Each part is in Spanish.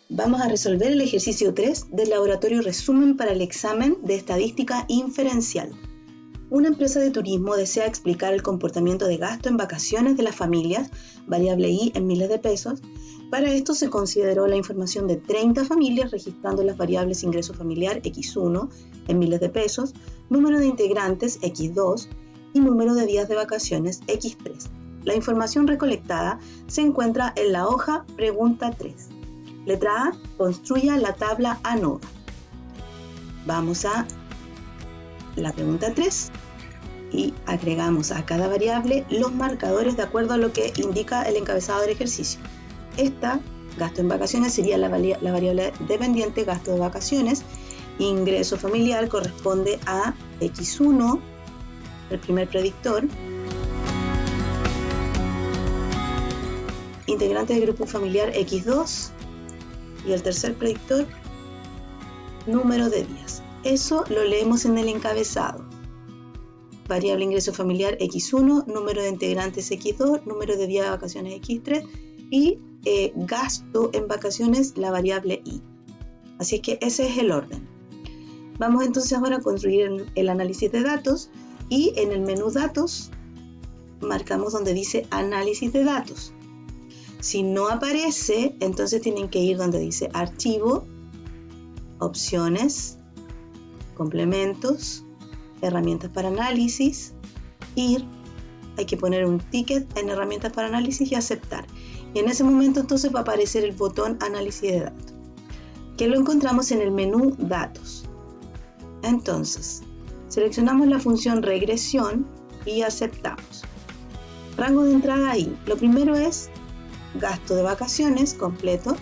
Vamos a resolver el ejercicio 3 del laboratorio resumen para el examen de estadística inferencial. Una empresa de turismo desea explicar el comportamiento de gasto en vacaciones de las familias, variable I en miles de pesos. Para esto se consideró la información de 30 familias registrando las variables ingreso familiar X1 en miles de pesos, número de integrantes X2 y número de días de vacaciones X3. La información recolectada se encuentra en la hoja pregunta 3. Letra A, construya la tabla ANOVA. Vamos a la pregunta 3 y agregamos a cada variable los marcadores de acuerdo a lo que indica el encabezado del ejercicio. Esta, gasto en vacaciones, sería la variable dependiente gasto de vacaciones. Ingreso familiar corresponde a X1, el primer predictor. Integrante del grupo familiar X2 y el tercer predictor, número de días. Eso lo leemos en el encabezado. Variable ingreso familiar X1, número de integrantes X2, número de días de vacaciones X3 y gasto en vacaciones, la variable I. Así es que ese es el orden. Vamos entonces ahora a construir el análisis de datos y en el menú datos marcamos donde dice análisis de datos. Si no aparece, entonces tienen que ir donde dice archivo, opciones, complementos, herramientas para análisis, ir, hay que poner un ticket en herramientas para análisis y aceptar. Y en ese momento entonces va a aparecer el botón análisis de datos, que lo encontramos en el menú datos. Entonces, seleccionamos la función regresión y aceptamos. Rango de entrada ahí. Lo primero es gasto de vacaciones completo,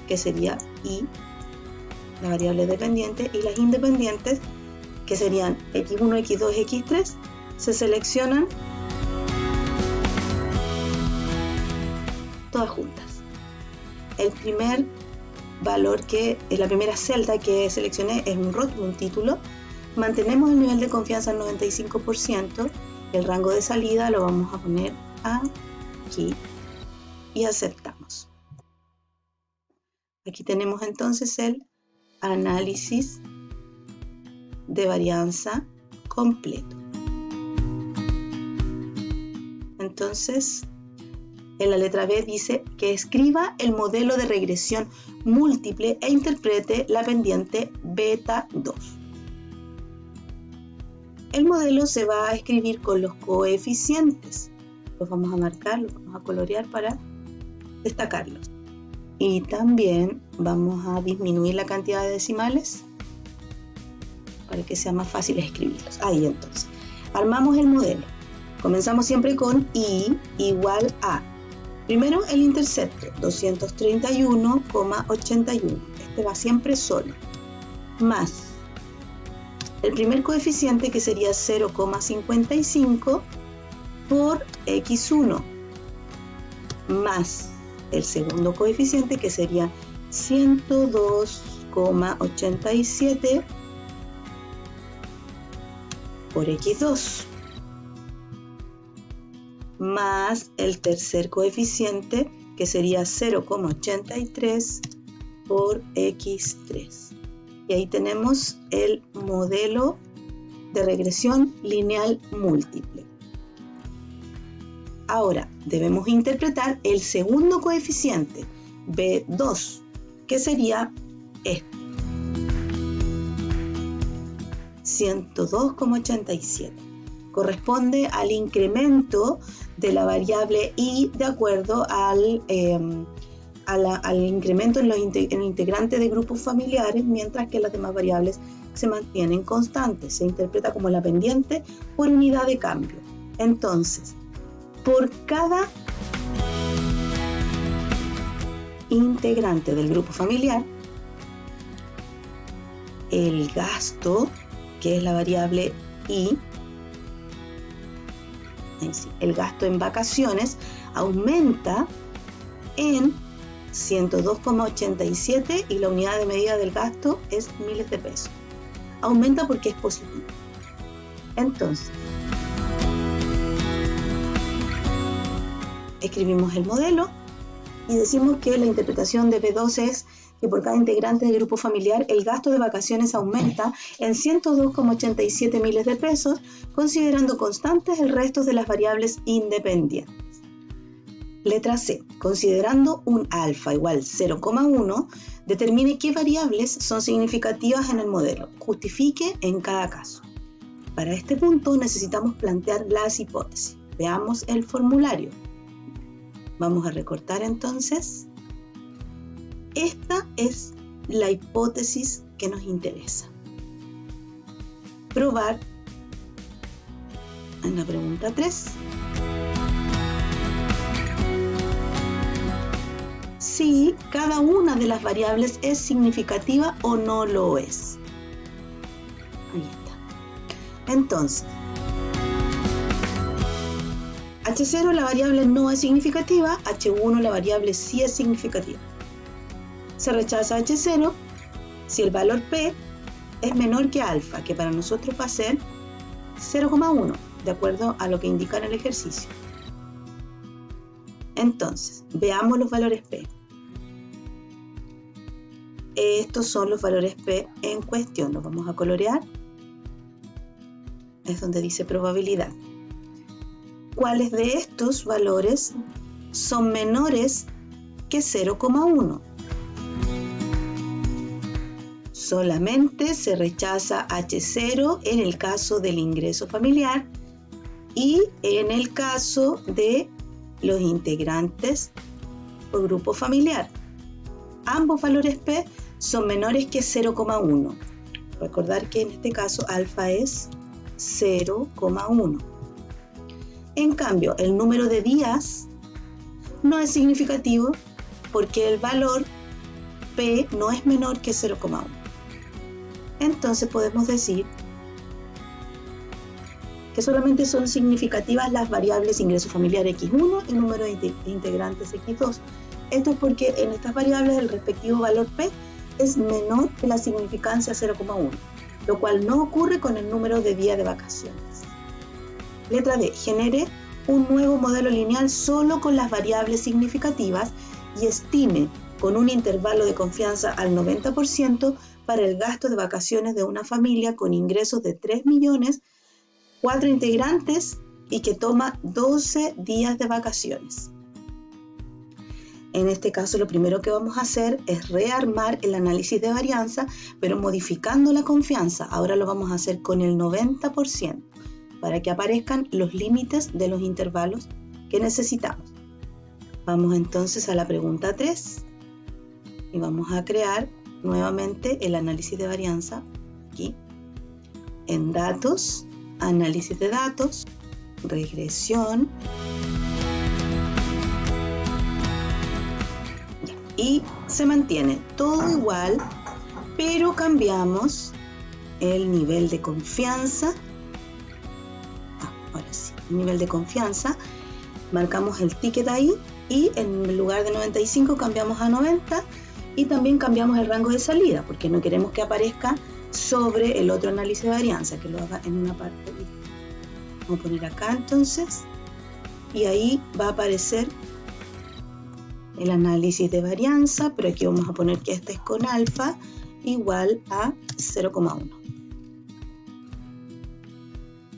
que sería I, la variable dependiente, y las independientes, que serían X1, X2, X3, se seleccionan todas juntas. El primer valor la primera celda que seleccioné es un rótulo, un título. Mantenemos el nivel de confianza al 95%. El rango de salida lo vamos a poner aquí y aceptamos. Aquí tenemos entonces el análisis de varianza completo. Entonces, en la letra B dice que escriba el modelo de regresión múltiple e interprete la pendiente beta 2. El modelo se va a escribir con los coeficientes. Los vamos a marcar, los vamos a colorear para destacarlos. Y también vamos a disminuir la cantidad de decimales para que sea más fácil escribirlos. Ahí entonces. Armamos el modelo. Comenzamos siempre con I igual a. Primero el intercepto, 231,81. Este va siempre solo. Más el primer coeficiente, que sería 0,55 por X1. Más el segundo coeficiente, que sería 102,87 por X2. Más el tercer coeficiente, que sería 0,83 por X3. Y ahí tenemos el modelo de regresión lineal múltiple. Ahora debemos interpretar el segundo coeficiente, B2, que sería este, 102,87. Corresponde al incremento de la variable I de acuerdo al incremento en el integrante de grupos familiares, mientras que las demás variables se mantienen constantes. Se interpreta como la pendiente por unidad de cambio. Entonces, por cada integrante del grupo familiar, el gasto, que es la variable I, el gasto en vacaciones, aumenta en 102,87 y la unidad de medida del gasto es miles de pesos. Aumenta porque es positivo. Entonces, escribimos el modelo y decimos que la interpretación de B2 es que por cada integrante del grupo familiar el gasto de vacaciones aumenta en 102,87 miles de pesos, considerando constantes el resto de las variables independientes. Letra C. Considerando un alfa igual 0,1, determine qué variables son significativas en el modelo. Justifique en cada caso. Para este punto necesitamos plantear las hipótesis. Veamos el formulario. Vamos a recortar entonces. Esta es la hipótesis que nos interesa. Probar en la pregunta 3. Si cada una de las variables es significativa o no lo es. Ahí está. Entonces, H0 la variable no es significativa, H1 la variable sí es significativa. Se rechaza H0 si el valor P es menor que alfa, que para nosotros va a ser 0,1, de acuerdo a lo que indica en el ejercicio. Entonces, veamos los valores P. Estos son los valores P en cuestión. Los vamos a colorear. Es donde dice probabilidad. ¿Cuáles de estos valores son menores que 0,1? Solamente se rechaza H0 en el caso del ingreso familiar y en el caso de los integrantes por grupo familiar. Ambos valores P son menores que 0,1. Recordar que en este caso alfa es 0,1. En cambio, el número de días no es significativo porque el valor P no es menor que 0,1. Entonces podemos decir que solamente son significativas las variables ingreso familiar X1 y número de integrantes X2. Esto es porque en estas variables el respectivo valor P es menor que la significancia 0,1, lo cual no ocurre con el número de días de vacaciones. Letra D. Genere un nuevo modelo lineal solo con las variables significativas y estime con un intervalo de confianza al 90% para el gasto de vacaciones de una familia con ingresos de 3 millones, 4 integrantes y que toma 12 días de vacaciones. En este caso lo primero que vamos a hacer es rearmar el análisis de varianza, pero modificando la confianza. Ahora lo vamos a hacer con el 90% para que aparezcan los límites de los intervalos que necesitamos. Vamos entonces a la pregunta 3 y vamos a crear nuevamente el análisis de varianza aquí en datos, análisis de datos, regresión. Y se mantiene todo igual, pero cambiamos el nivel de confianza. Ahora sí, el nivel de confianza. Marcamos el ticket ahí y en lugar de 95 cambiamos a 90 y también cambiamos el rango de salida porque no queremos que aparezca sobre el otro análisis de varianza, que lo haga en una parte. Vamos a poner acá entonces y ahí va a aparecer el análisis de varianza, pero aquí vamos a poner que este es con alfa igual a 0,1.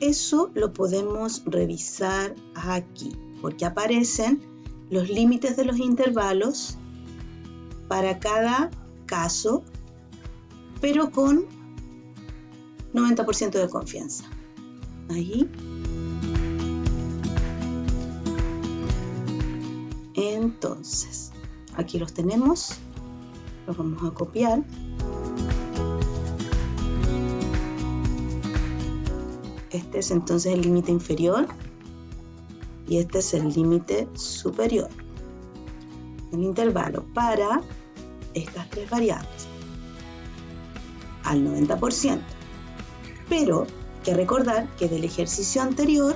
Eso lo podemos revisar aquí, porque aparecen los límites de los intervalos para cada caso, pero con 90% de confianza. Ahí. Entonces, aquí los tenemos, los vamos a copiar. Este es entonces el límite inferior y este es el límite superior. El intervalo para estas tres variables al 90%. Pero hay que recordar que del ejercicio anterior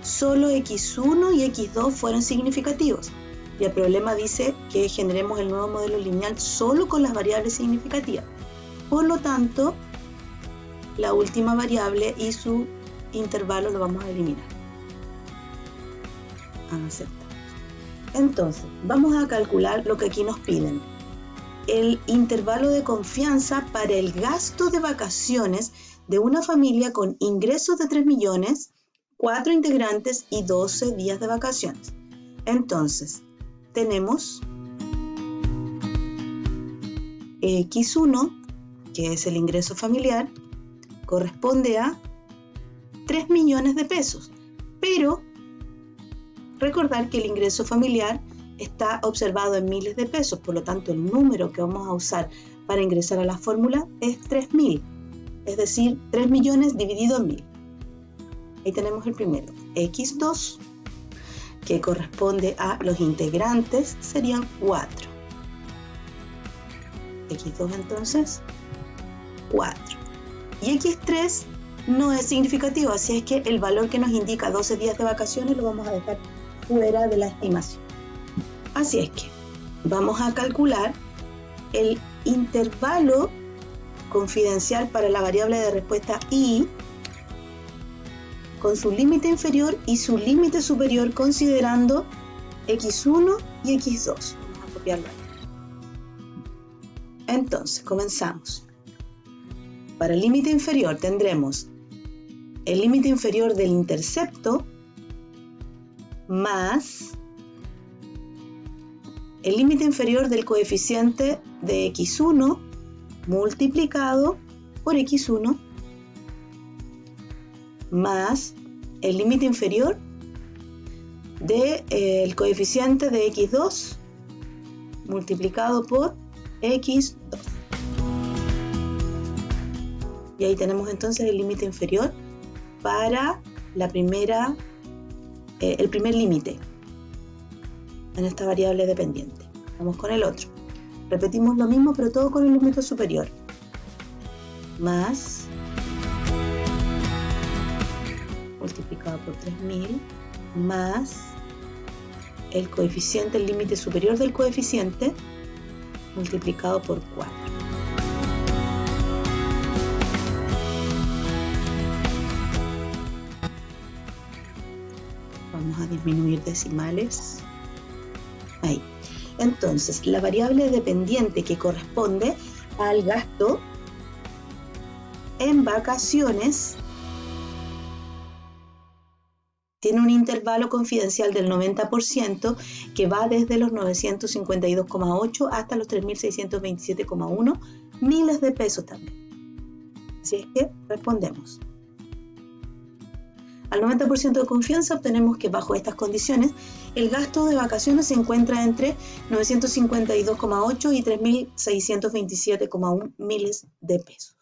solo X1 y X2 fueron significativos y el problema dice que generemos el nuevo modelo lineal solo con las variables significativas. Por lo tanto, la última variable y su intervalo lo vamos a eliminar. Aceptamos. Entonces, vamos a calcular lo que aquí nos piden. El intervalo de confianza para el gasto de vacaciones de una familia con ingresos de 3 millones, 4 integrantes y 12 días de vacaciones. Entonces, tenemos X1, que es el ingreso familiar, corresponde a 3 millones de pesos. Pero recordar que el ingreso familiar está observado en miles de pesos, por lo tanto el número que vamos a usar para ingresar a la fórmula es 3.000, es decir, 3 millones dividido en 1.000. Ahí tenemos el primero, X2, que corresponde a los integrantes, serían 4. X2 entonces, 4. Y X3 no es significativo, así es que el valor que nos indica 12 días de vacaciones lo vamos a dejar fuera de la estimación. Así es que vamos a calcular el intervalo confidencial para la variable de respuesta I con su límite inferior y su límite superior considerando X1 y X2. Vamos a copiarlo ahí. Entonces, comenzamos. Para el límite inferior tendremos el límite inferior del intercepto más el límite inferior del coeficiente de X1 multiplicado por X1 más el límite inferior del coeficiente de X2 multiplicado por X2. Y ahí tenemos entonces el límite inferior para el primer límite en esta variable dependiente. Vamos con el otro. Repetimos lo mismo, pero todo con el límite superior. Más multiplicado por 3.000 más el coeficiente, el límite superior del coeficiente multiplicado por 4. Vamos a disminuir decimales. Ahí. Entonces, la variable dependiente que corresponde al gasto en vacaciones tiene un intervalo confidencial del 90% que va desde los 952,8 hasta los 3.627,1 miles de pesos también. Así es que respondemos. Al 90% de confianza obtenemos que bajo estas condiciones el gasto de vacaciones se encuentra entre 952,8 y 3.627,1 miles de pesos.